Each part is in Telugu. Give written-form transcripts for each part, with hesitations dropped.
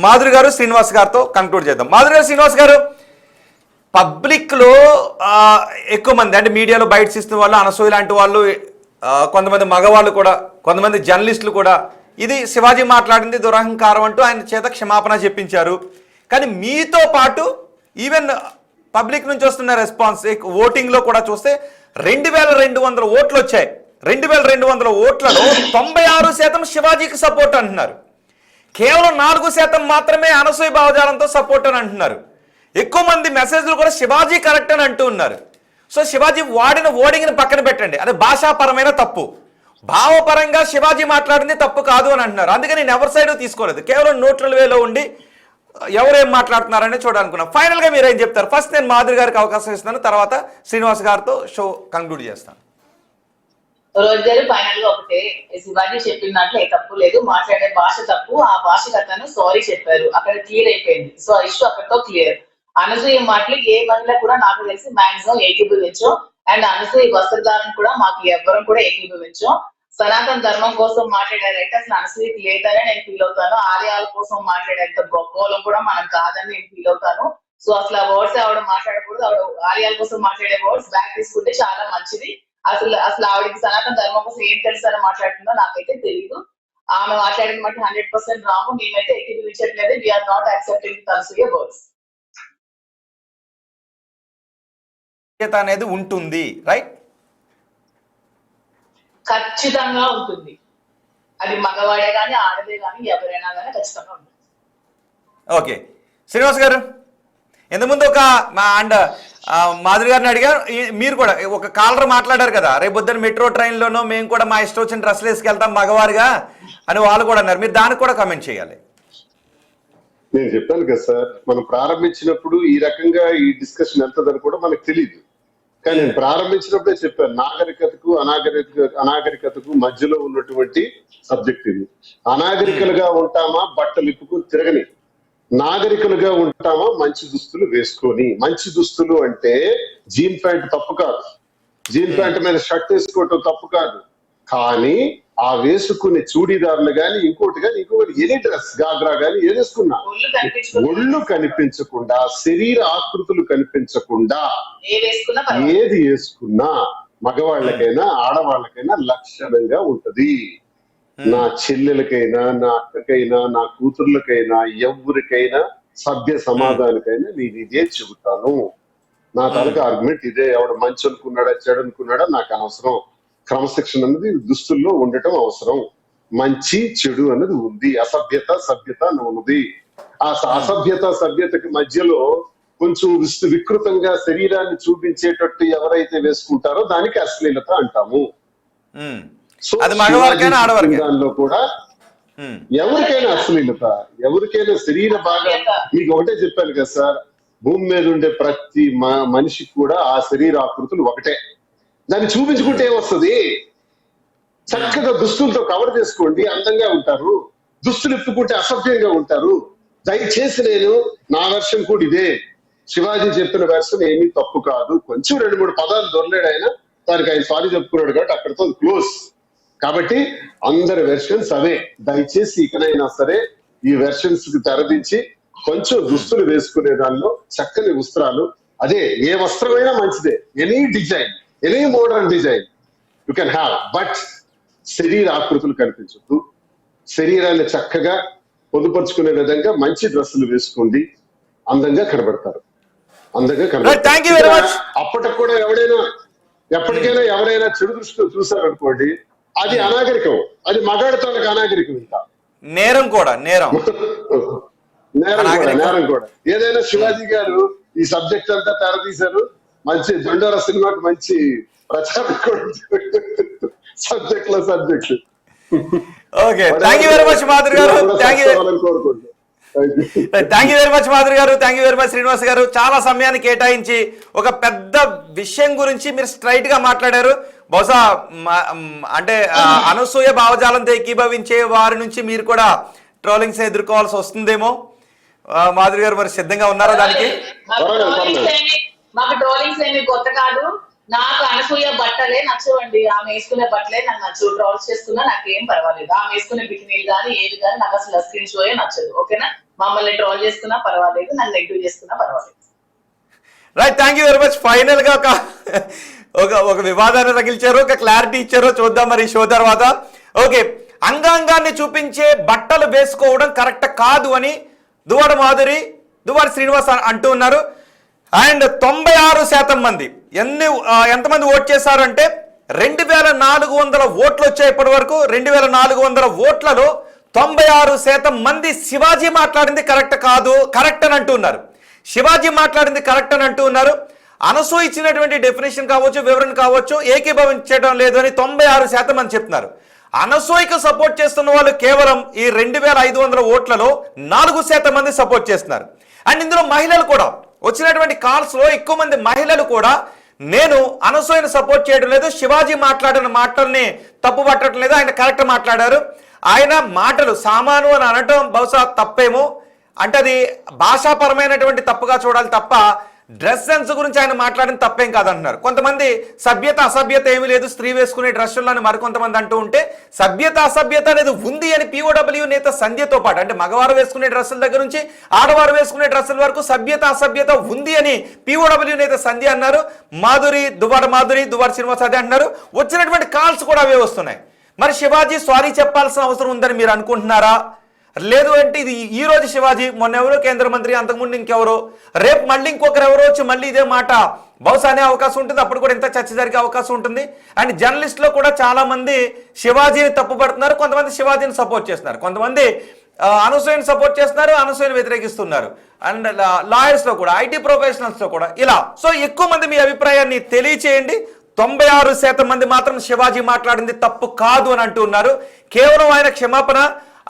మాధురి గారు శ్రీనివాస్ గారితో కంక్లూడ్ చేద్దాం. మాధురి గారు, శ్రీనివాస్ గారు, పబ్లిక్లో ఎక్కువ మంది అంటే మీడియాలో బయట ఇస్తున్న వాళ్ళు, అనసూయ లాంటి వాళ్ళు, కొంతమంది మగవాళ్ళు కూడా, కొంతమంది జర్నలిస్టులు కూడా ఇది శివాజీ మాట్లాడింది దురహంకారం అంటూ ఆయన చేత క్షమాపణ చెప్పించారు. కానీ మీతో పాటు ఈవెన్ పబ్లిక్ నుంచి వస్తున్న రెస్పాన్స్ ఓటింగ్లో కూడా చూస్తే 2200 ఓట్లు వచ్చాయి. 2200 ఓట్లలో 96% శివాజీకి సపోర్ట్ అంటున్నారు. కేవలం 4% మాత్రమే అనసూయ భావజాలంతో సపోర్ట్ అని అంటున్నారు. ఎక్కువ మంది మెసేజ్లు కూడా శివాజీ కరెక్ట్ అని అంటూ ఉన్నారు. సో శివాజీ వాడిన ఓడింగ్ని పక్కన పెట్టండి, అది భాషాపరమైన తప్పు. భావపరంగా శివాజీ మాట్లాడింది తప్పు కాదు అని అంటున్నారు. అందుకని నేను ఎవరి సైడ్ తీసుకోలేదు, కేవలం న్యూట్రల్ వేలో ఉండి ఎవరేం మాట్లాడుతున్నారని చూడాలనుకున్నాను. ఫైనల్గా మీరు ఏం చెప్తారు? ఫస్ట్ నేను మాధురి గారికి అవకాశం ఇస్తున్నాను, తర్వాత శ్రీనివాస్ గారితో షో కంక్లూడ్ చేస్తాను. రోజు గారు ఫైనల్ గా ఒకటే, శివాజీ చెప్పిన దాంట్లో ఏ తప్పు లేదు, మాట్లాడే భాష తప్పు, ఆ భాషకు అతను సారీ చెప్పారు, అక్కడ క్లియర్ అయిపోయింది. సో ఆ ఇష్యూ అక్కడితో క్లియర్. అనసూయ మాటలు ఏ మహిళ కూడా నాకు తెలిసి మాక్సిమం ఏకీభవించాం. అండ్ అనసూయ వస్త్రధారణ కూడా మాకు ఎవ్వరం కూడా ఏకీభవించాం. సనాతన ధర్మం కోసం మాట్లాడారంటే అసలు అనసూయకి లేదని నేను ఫీల్ అవుతాను. ఆలయాల కోసం మాట్లాడేంత గొప్పలం కూడా మనం కాదని నేను ఫీల్ అవుతాను. సో అసలు ఆ వర్డ్స్ ఆవిడ మాట్లాడకూడదు. ఆవిడ ఆలయాల కోసం మాట్లాడే వర్డ్స్ బ్యాక్ తీసుకుంటే చాలా మంచిది. అసలు ఆవిడకి సనాతన ధర్మం కోసం ఏం తెలుసు అని మాట్లాడుతుందో నాకైతే తెలియదు. ఆమె మాట్లాడిన మాట 100% రాము. మేమైతే ఏకీభవించట్లేదు. We are not accepting Anasuya words అనేది ఉంటుంది, రైట్? ఖచ్చితంగా ఉంటుంది. అది మగవాడే కానీ ఆడదే కానీ ఎవరైనా కానీ ఖచ్చితంగా ఉంటుంది. ఓకే, శ్రీనివాస్ గారు, ఇంతకుముందు ఒక అండ్ మాధురి గారిని అడిగారు, మీరు కూడా ఒక కాలర్ మాట్లాడారు కదా, రేపు పొద్దున్న మెట్రో ట్రైన్లోనో మేము కూడా మా ఇష్టం వచ్చిన డ్రెస్సులు వేసుకెళ్తాం మగవారుగా అని వాళ్ళు కూడా అన్నారు. మీరు దానికి కూడా కామెంట్ చేయాలి. నేను చెప్పాను కదా సార్, మనం ప్రారంభించినప్పుడు ఈ రకంగా ఈ డిస్కషన్ వెళ్తుందని కూడా మనకు తెలియదు. కానీ నేను ప్రారంభించినప్పుడే చెప్పాను, అనాగరికతకు మధ్యలో ఉన్నటువంటి సబ్జెక్ట్ ఇది. అనాగరికలుగా ఉంటామా బట్టలు ఇప్పుకుని తిరగని, నాగరికులుగా ఉంటామా మంచి దుస్తులు వేసుకొని. మంచి దుస్తులు అంటే జీన్ ప్యాంట్ తప్పు కాదు, జీన్ ప్యాంట్ మీద షర్ట్ వేసుకోవటం తప్పు కాదు. కానీ ఆ వేసుకునే చూడీదారులు గాని ఇంకోటి ఎనీ డ్రెస్ గాగ్రా గాని ఏదేసుకున్నా ఒళ్ళు కనిపించకుండా, శరీర ఆకృతులు కనిపించకుండా ఏది వేసుకున్నా మగవాళ్ళకైనా ఆడవాళ్ళకైనా లక్షణంగా ఉంటది. నా చెల్లెలకైనా, నా అక్కకైనా, నా కూతుర్లకైనా, ఎవరికైనా, సభ్య సమాధానికైనా నేను ఇదే చెబుతాను. నా తలకు ఆర్గ్యుమెంట్ ఇదే. ఎవడు మంచి అనుకున్నాడా చెడు అనుకున్నాడా నాకు అనవసరం. క్రమశిక్షణ అనేది దుస్తుల్లో ఉండటం అవసరం. మంచి చెడు అన్నది ఉంది, అసభ్యత సభ్యత ఉన్నది. ఆ అసభ్యత సభ్యతకి మధ్యలో కొంచెం వికృతంగా శరీరాన్ని చూపించేటట్టు ఎవరైతే వేసుకుంటారో దానికి అశ్లీలత అంటాము. సో దానిలో కూడా ఎవరికైనా అశ్లీలత, ఎవరికైనా శరీర భాగం. మీకు ఒకటే చెప్పాను కదా సార్, భూమి మీద ఉండే ప్రతి మనిషికి కూడా ఆ శరీర ఆకృతులు ఒకటే. దాన్ని చూపించుకుంటే ఏమొస్తుంది? చక్కగా దుస్తులతో కవర్ చేసుకోండి, అందంగా ఉంటారు. దుస్తులు ఇప్పుకుంటే అసభ్యంగా ఉంటారు. దయచేసి నేను నా వెర్షన్ కూడా ఇదే. శివాజీ చెప్పిన వెర్షన్ ఏమీ తప్పు కాదు. కొంచెం 2-3 పదాలు దొరలేడు ఆయన, దానికి ఆయన సారీ చెప్పుకున్నాడు కాబట్టి అక్కడితో క్లోజ్. కాబట్టి అందరి వెర్షన్స్ అవే. దయచేసి ఇకనైనా సరే ఈ వెర్షన్స్ కి తెరదించి కొంచెం దుస్తులు వేసుకునే దానిలో చక్కని వస్త్రాలు, అదే ఏ వస్త్రమైనా మంచిదే, any design, any modern design you can have, but శరీర ఆకృతులు కనిపించద్దు. శరీరాన్ని చక్కగా పొందుపరుచుకునే విధంగా మంచి డ్రెస్సులు వేసుకోండి, అందంగా కనబడతారు. అందంగా కనబడతారు. అప్పటికి కూడా ఎప్పటికైనా ఎవరైనా చెడు దృష్టితో చూసారనుకోండి, అది అనాగరికం. అది మగాడితోనికి అనాగరికం. ఇంకా నేరం కూడా నేరం కూడా. ఏదైనా శివాజీ గారు ఈ సబ్జెక్ట్ అంతా తెరదీశారు. మంచి జెండోరా సినిమాకి మంచి ప్రచారం subject. Okay, thank you very much Madhuri garu. Thank you very much Madhuri garu. Thank you very much Srinivas garu. చాలా సమయాన్ని కేటాయించి ఒక పెద్ద విషయం గురించి మీరు స్ట్రైట్ గా మాట్లాడారు. బహుశా అంటే అనసూయ భావజాలంతో ఏకీభవించే వారి నుంచి మీరు కూడా ట్రోలింగ్స్ ఎదుర్కోవాల్సి వస్తుందేమో. మాధురి గారు మరి సిద్ధంగా ఉన్నారా దానికి? మాకు ట్రోలింగ్స్ ఏమి కొత్త కాదు. నాకు అనసూయ బట్టలే నచ్చవండి. ఆమె వేసుకునే బట్టలే నాకు నచ్చవు. ట్రోల్స్ చేసుకున్నా నాకేం పర్వాలేదు. ఆమె వేసుకునే బికినీలు కానీ ఏది కానీ నాకు అసలు స్క్రీన్ షోయే నచ్చదు. ఓకేనా? మమ్మల్ని ట్రోల్ చేసుకున్నా పర్వాలేదు, నన్ను నెగిటివ్ చేసుకున్నా పర్వాలేదు. Right, thank you very much. Final గా ఒక వివాదాన్ని తగిల్చారు, ఒక క్లారిటీ ఇచ్చారు. చూద్దాం మరి షో తర్వాత. ఓకే, అంగాంగాన్ని చూపించే బట్టలు వేసుకోవడం కరెక్ట్ కాదు అని దువ్వాడ మాధురి, దువ్వాడ శ్రీనివాస్ అంటూ ఉన్నారు. అండ్ 96% మంది ఎంతమంది ఓట్ చేశారంటే 2400 ఓట్లు వచ్చాయి ఇప్పటి వరకు. 2400 ఓట్లలో 96% మంది శివాజీ మాట్లాడింది కరెక్ట్ అని అంటున్నారు. శివాజీ మాట్లాడింది కరెక్ట్ అని అంటూ ఉన్నారు. అనసూయ ఇచ్చినటువంటి డెఫినేషన్ కావచ్చు, వివరణ కావచ్చు, ఏకీభవించడం లేదు అని 96% మంది చెప్తున్నారు. అనసూయకు సపోర్ట్ చేస్తున్న వాళ్ళు కేవలం ఈ 2500 ఓట్లలో 4% మంది సపోర్ట్ చేస్తున్నారు. అండ్ ఇందులో మహిళలు కూడా వచ్చినటువంటి కాల్స్ లో ఎక్కువ మంది మహిళలు కూడా నేను అనసూయను సపోర్ట్ చేయడం లేదు, శివాజీ మాట్లాడిన మాటల్ని తప్పు పట్టడం లేదు, ఆయన కరెక్ట్ మాట్లాడారు, ఆయన మాటలు సామాను అని అనటం బహుశా తప్పేమో, అంటే అది భాషాపరమైనటువంటి తప్పుగా చూడాలి తప్ప డ్రెస్ సెన్స్ గురించి ఆయన మాట్లాడిన తప్పేం కాదంటున్నారు. కొంతమంది సభ్యత అసభ్యత ఏమీ లేదు స్త్రీ వేసుకునే డ్రెస్సులని మరికొంతమంది అంటూ ఉంటే సభ్యత అసభ్యత అనేది ఉంది అని POW నేత సంధ్యతో పాటు, అంటే మగవారు వేసుకునే డ్రెస్సుల దగ్గర నుంచి ఆడవారు వేసుకునే డ్రెస్సుల వరకు సభ్యత అసభ్యత ఉంది అని POW నేత సంధ్య అన్నారు. దువ్వాడ శ్రీనివాస్ అదే అంటున్నారు. వచ్చినటువంటి కాల్స్ కూడా అవే వస్తున్నాయి. మరి శివాజీ సారీ చెప్పాల్సిన అవసరం ఉందని మీరు అనుకుంటున్నారా? లేదు అంటే ఇది ఈ రోజు శివాజీ, మొన్న ఎవరో కేంద్ర మంత్రి, అంతకుముందు ఇంకెవరో, రేపు మళ్ళీ ఇంకొకరు ఎవరో వచ్చి మళ్ళీ ఇదే మాట బహుశా అనే అవకాశం ఉంటుంది. అప్పుడు కూడా ఇంత చర్చ జరిగే అవకాశం ఉంటుంది. అండ్ జర్నలిస్టులో కూడా చాలా మంది శివాజీని తప్పుపడుతున్నారు, కొంతమంది శివాజీని సపోర్ట్ చేస్తున్నారు, కొంతమంది అనసూయని సపోర్ట్ చేస్తున్నారు, అనసూయని వ్యతిరేకిస్తున్నారు. అండ్ లాయర్స్ లో కూడా, IT ప్రొఫెషనల్స్ లో కూడా ఇలా. సో ఎక్కువ మంది మీ అభిప్రాయాన్ని తెలియచేయండి. 96% మంది మాత్రం శివాజీ మాట్లాడింది తప్పు కాదు అని అంటూ ఉన్నారు. కేవలం ఆయన క్షమాపణ,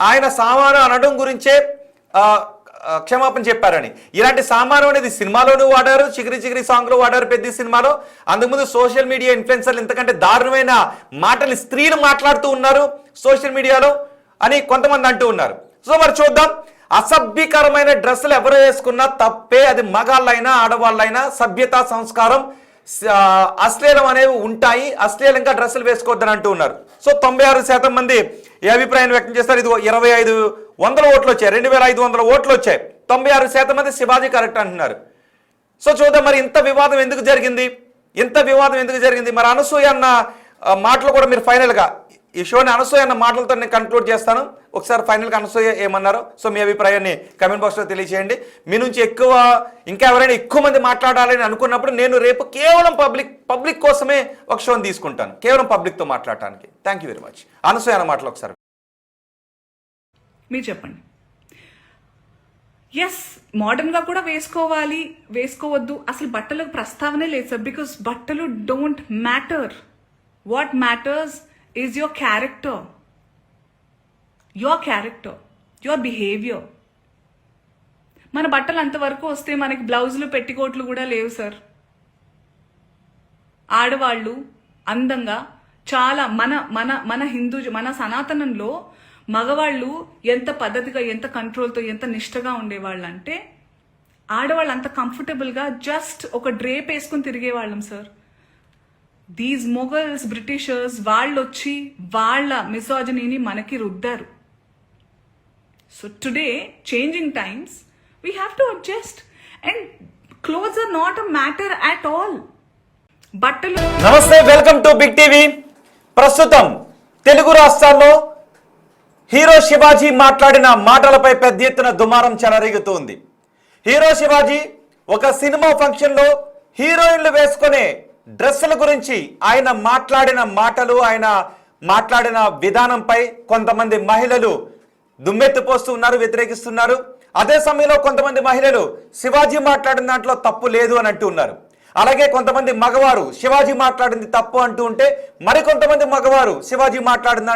ఆయన సామాను అనడం గురించే క్షమాపణ చెప్పారని. ఇలాంటి సామాను అనేది సినిమాలోనూ వాడారు, చిగిరి సాంగ్ లో వాడారు, పెద్ద సినిమాలో. అందుముందు సోషల్ మీడియా ఇన్ఫ్లుయెన్సర్లు ఇంతకంటే దారుణమైన మాటలు స్త్రీలు మాట్లాడుతూ ఉన్నారు సోషల్ మీడియాలో అని కొంతమంది అంటూ ఉన్నారు. సో మరి చూద్దాం. అసభ్యకరమైన డ్రెస్సులు ఎవరు వేసుకున్నా తప్పే, అది మగాళ్ళైనా ఆడవాళ్ళైనా. సభ్యత సంస్కారం అశ్లీలం అనేవి ఉంటాయి, అశ్లీలంగా డ్రెస్సులు వేసుకోవద్దని అంటూ ఉన్నారు. సో 96% మంది ఈ అభిప్రాయాన్ని వ్యక్తం చేస్తారు. ఇది 2500 ఓట్లు వచ్చాయి, 2500 ఓట్లు వచ్చాయి, 96% మంది శివాజీ కరెక్ట్ అంటున్నారు. సో చూద్దాం మరి ఇంత వివాదం ఎందుకు జరిగింది. మరి అనసూయ అన్న మాటలు కూడా మీరు ఫైనల్గా ఈ షోని అనసూయ అన్న మాటలతో నేను కన్క్లూడ్ చేస్తాను. ఒకసారి ఫైనల్గా అనసూయ ఏమన్నారో సో మీ అభిప్రాయాన్ని కమెంట్ బాక్స్లో తెలియజేయండి. మీ నుంచి ఇంకా ఎవరైనా ఎక్కువ మంది మాట్లాడాలని అనుకున్నప్పుడు నేను రేపు కేవలం పబ్లిక్ కోసమే ఒక షోని తీసుకుంటాను, కేవలం పబ్లిక్తో మాట్లాడటానికి. Thank you very much. Anasuya అన్న మాటలు ఒకసారి మీరు చెప్పండి. ఎస్, మోడర్న్గా కూడా వేసుకోవద్దు, అసలు బట్టలకు ప్రస్తావనే లేదు సార్. బికాస్ బట్టలు don't matter. What matters is your character, your behavior. మన బట్టలు అంతవరకు వస్తే మనకి బ్లౌజులు పెట్టికోట్లు కూడా లేవు సార్. ఆడవాళ్ళు అందంగా చాలా మన మన సనాతనంలో మగవాళ్ళు ఎంత పద్ధతిగా, ఎంత కంట్రోల్తో, ఎంత నిష్టగా ఉండేవాళ్ళు అంటే ఆడవాళ్ళు అంత కంఫర్టబుల్గా జస్ట్ ఒక డ్రేప్ వేసుకుని తిరిగేవాళ్ళం సార్. దీస్ మొఘల్స్, బ్రిటిషర్స్ వాళ్ళు వచ్చి వాళ్ళ మిసాజినీని మనకి రుద్దారు. So today changing times we have to adjust and clothes are not a matter at all. బట్టలు. నమస్తే, వెల్కమ్ టు బిగ్ టీవీ. ప్రస్తుతం తెలుగు రాష్ట్రాల్లో హీరో శివాజీ మాట్లాడిన మాటలపై పెద్ద ఎత్తున దుమారం చెలరేగుతోంది. హీరో శివాజీ ఒక సినిమా ఫంక్షన్లో హీరోయిన్లు వేసుకునే డ్రెస్సుల గురించి ఆయన మాట్లాడిన మాటలు, ఆయన మాట్లాడిన విధానంపై కొంతమంది మహిళలు దుమ్మెత్తిపోస్తూ ఉన్నారు, వ్యతిరేకిస్తున్నారు. అదే సమయంలో కొంతమంది మహిళలు శివాజీ మాట్లాడిన దాంట్లో తప్పు లేదు అని అంటూ ఉన్నారు. అలాగే కొంతమంది మగవారు శివాజీ మాట్లాడింది తప్పు అంటూ ఉంటే, మరికొంతమంది మగవారు శివాజీ మాట్లాడిన